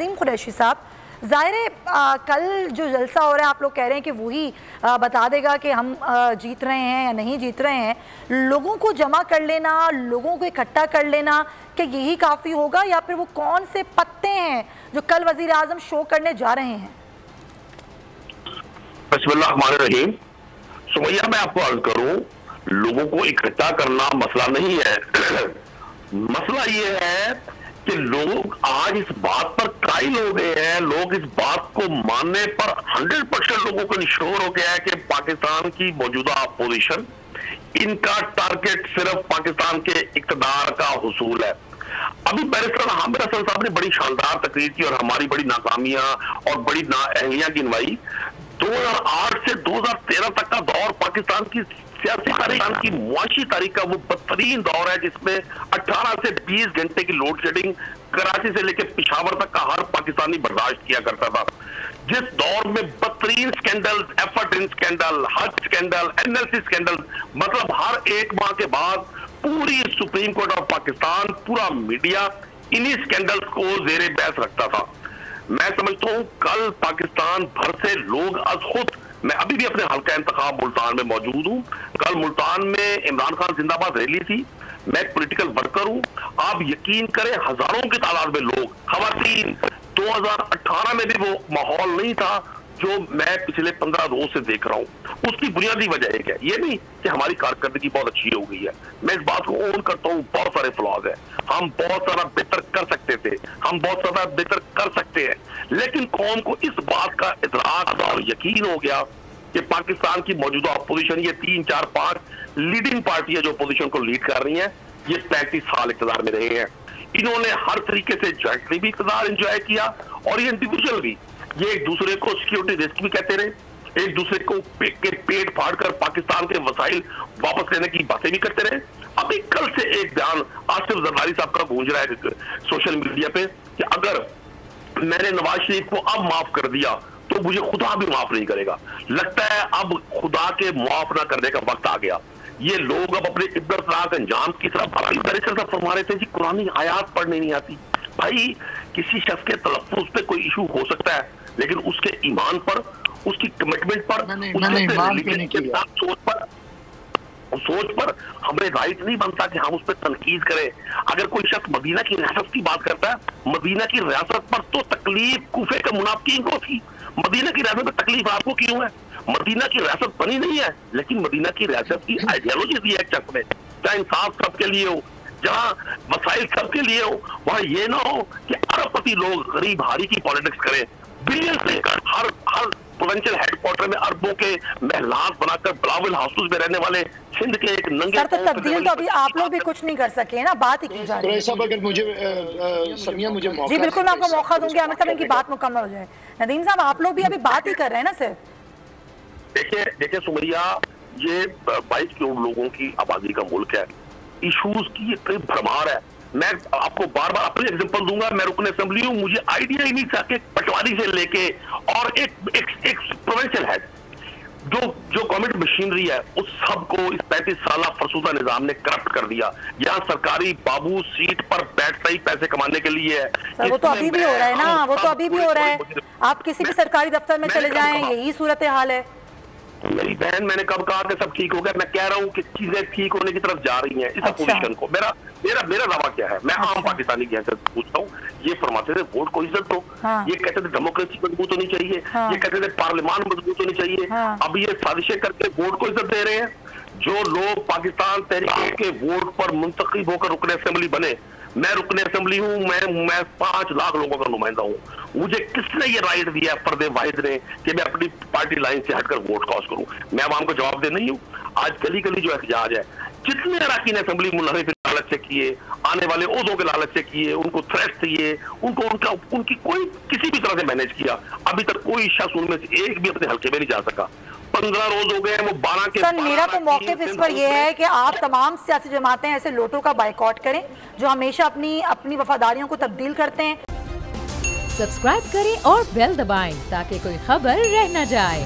नदीम कुरैशी साहब, ज़ाहिर है कल जो जलसा हो रहा है आप लोग कह रहे हैं कि वही बता देगा कि हम जीत रहे हैं या नहीं जीत रहे हैं। लोगों को जमा कर लेना, लोगों को इकट्ठा कर लेना, कि यही काफ़ी होगा या फिर वो कौन से पत्ते हैं जो कल वज़ीर आज़म शो करने जा रहे हैं? बिस्मिल्लाहिर्रहमानिर्रहीम। सुमैया, मैं आपको अर्ज करूं, लोगों को इकट्ठा करना मसला नहीं है। मसला ये है कि लोग आज इस बात पर कायल हो गए हैं, लोग इस बात को मानने पर 100% लोगों को इंश्योर हो गया है कि पाकिस्तान की मौजूदा अपोजिशन, इनका टारगेट सिर्फ पाकिस्तान के इक़्तिदार का हुसूल है। अभी बैरिस्टर हामिद हसन साहब ने बड़ी शानदार तकरीर की और हमारी बड़ी नाकामियां और बड़ी नाअहलियां गिनवाई। 2008 से 2013 तक का दौर पाकिस्तान की सियासी तारीख की मुआशी तारीख का वो बदतरीन दौर है, जिसमें 18 से 20 घंटे की लोड शेडिंग कराची से लेकर पिशावर तक का हर पाकिस्तानी बर्दाश्त किया करता था। जिस दौर में बदतरीन स्कैंडल, एफर्ट स्कैंडल, हज स्कैंडल, एनएलसी स्कैंडल, मतलब हर एक माह के बाद पूरी सुप्रीम कोर्ट ऑफ पाकिस्तान, पूरा मीडिया इन्हीं स्कैंडल्स को जेरे बहस रखता था। मैं समझता हूं कल पाकिस्तान भर से लोग आज खुद, मैं अभी भी अपने हल्का इंतखाब मुल्तान में मौजूद हूं। कल मुल्तान में इमरान खान जिंदाबाद रैली थी। मैं एक पॉलिटिकल वर्कर हूं। आप यकीन करें, हजारों की तादाद में लोग, खवातीन। 2018 में भी वो माहौल नहीं था जो मैं पिछले 15 रोज से देख रहा हूं। उसकी बुनियादी वजह एक है, ये नहीं कि हमारी कारकर्दगी बहुत अच्छी हो गई है। मैं इस बात को ओन करता हूं, बहुत सारे फ्लॉज है, हम बहुत सारा बेहतर कर सकते थे, हम बहुत सारा बेहतर कर सकते हैं, लेकिन कौम को इस बात का इदराक और यकीन हो गया कि पाकिस्तान की मौजूदा अपोजिशन, ये 3, 4, 5 लीडिंग पार्टियां जो अपोजिशन को लीड कर रही हैं, ये 35 साल इक़्तिदार में रहे हैं। इन्होंने हर तरीके से जॉइंटली भी इक़्तिदार एंजॉय किया और ये इंडिविजुअल भी। ये एक दूसरे को सिक्योरिटी रिस्क भी कहते रहे, एक दूसरे को पेट फाड़कर पाकिस्तान के वसाइल वापस लेने की बातें भी करते रहे। अभी कल से एक बयान आसिफ जरदारी साहब का गूंज रहा है सोशल मीडिया पे कि अगर मैंने नवाज शरीफ को अब माफ कर दिया तो मुझे खुदा भी माफ नहीं करेगा। लगता है अब खुदा के माफ ना करने का वक्त आ गया। ये लोग अब अपने इब्बतनाक अंजाम की तरफ बैरिस्टर साहब फरमा रहे थे जी कुरानी आयात पढ़ने नहीं आती। भाई, किसी शख्स के तलफ्फुज़ पे कोई इशू हो सकता है, लेकिन उसके ईमान पर, उसकी कमिटमेंट पर, सोच पर हमें राइट नहीं बनता कि हम उस पर तनकीद करें। अगर कोई शख्स मदीना की रियासत की बात करता है, मदीना की रियासत पर तो तकलीफ कूफे के मुनाफिकीन को थी। मदीना की रियासत में तकलीफ आपको क्यों है? मदीना की रियासत बनी नहीं है, लेकिन मदीना की रियासत की आइडियोलॉजी दी है एक शख्स ने, चाहे इंसाफ सबके लिए हो, जहाँ वसाइल सबके लिए हो, वहां ये ना हो कि अरबपति लोग गरीब हारी की पॉलिटिक्स करें, बिलियन से हर प्रोविंशियल हेडक्वार्टर में अरबों के महलात बनाकर बिलावल हाउस में रहने वाले सिंध के एक नंगे सर, तो तब्दील तो अभी आप लोग भी कुछ नहीं कर सके ना, बात ही की जा रही है। अगर मुझे समिया मुझे मौका, जी बिल्कुल, मैं आपको मौका दूंगी आमिर साहब, इनकी बात मुकम्मल हो जाए। नदीम साहब, आप लोग भी अभी बात ही कर रहे हैं ना सिर्फ। देखिए सुमैया, ये 22 करोड़ लोगों की आबादी का मुल्क है, इशूज की एक भरमार है। मैं आपको बार बार अपनी एग्जांपल दूंगा। मैं रुकन असेंबली हूं, मुझे आइडिया ही नहीं था कि पटवारी से लेके और एक प्रोविंशियल हेड जो गवर्नमेंट मशीनरी है, उस सबको इस 35 साल फरसूदा निजाम ने करप्ट कर दिया। यहाँ सरकारी बाबू सीट पर बैठता ही पैसे कमाने के लिए है। वो तो अभी भी हो रहा है ना, वो तो अभी भी हो रहा है। आप किसी भी सरकारी दफ्तर में चले जाएं, यही सूरत हाल है। मेरी बहन, मैंने कब कहा कि सब ठीक हो गया? मैं कह रहा हूँ कि चीजें ठीक होने की तरफ जा रही हैं इस अपोजिशन को। मेरा दावा क्या है? मैं आम पाकिस्तानी की हैसियत पूछता हूँ। ये फरमाते थे वोट को इज्जत दो, ये कहते थे डेमोक्रेसी मजबूत होनी चाहिए, ये कहते थे पार्लियामान मजबूत होनी चाहिए। अब ये साजिशें करके वोट को इज्जत दे रहे हैं। जो लोग पाकिस्तान तहरीक के वोट पर मुंतखब होकर रुकन असेंबली बने, मैं रुकन असेंबली हूँ, मैं 5 लाख लोगों का नुमाइंदा हूँ। मुझे किसने ये राइट दिया है, फर्द वाहिद ने, कि मैं अपनी पार्टी लाइन से हटकर वोट कास्ट करूँ? मैं आवाम को जवाब दे नहीं हूँ। आज गली गली जो एहतजाज है, जितने अरकान असेंबली मुनहरिफ लालच से किए, आने वाले ओहदों के लालच से किए, उनको थ्रेट्स दिए, उनकी कोई किसी भी तरह से मैनेज किया, अभी तक कोई शख्स उनमें से एक भी अपने हल्के में नहीं जा सका। 15 रोज हो गए, वो 12 के। सर, मेरा तो मौक़िफ़ इस पर यह है कि आप तमाम सियासी जमातें ऐसे लोटों का बाइकआउट करें जो हमेशा अपनी वफादारियों को तब्दील करते हैं। सब्सक्राइब करें और बेल दबाएं ताकि कोई खबर रह न जाए।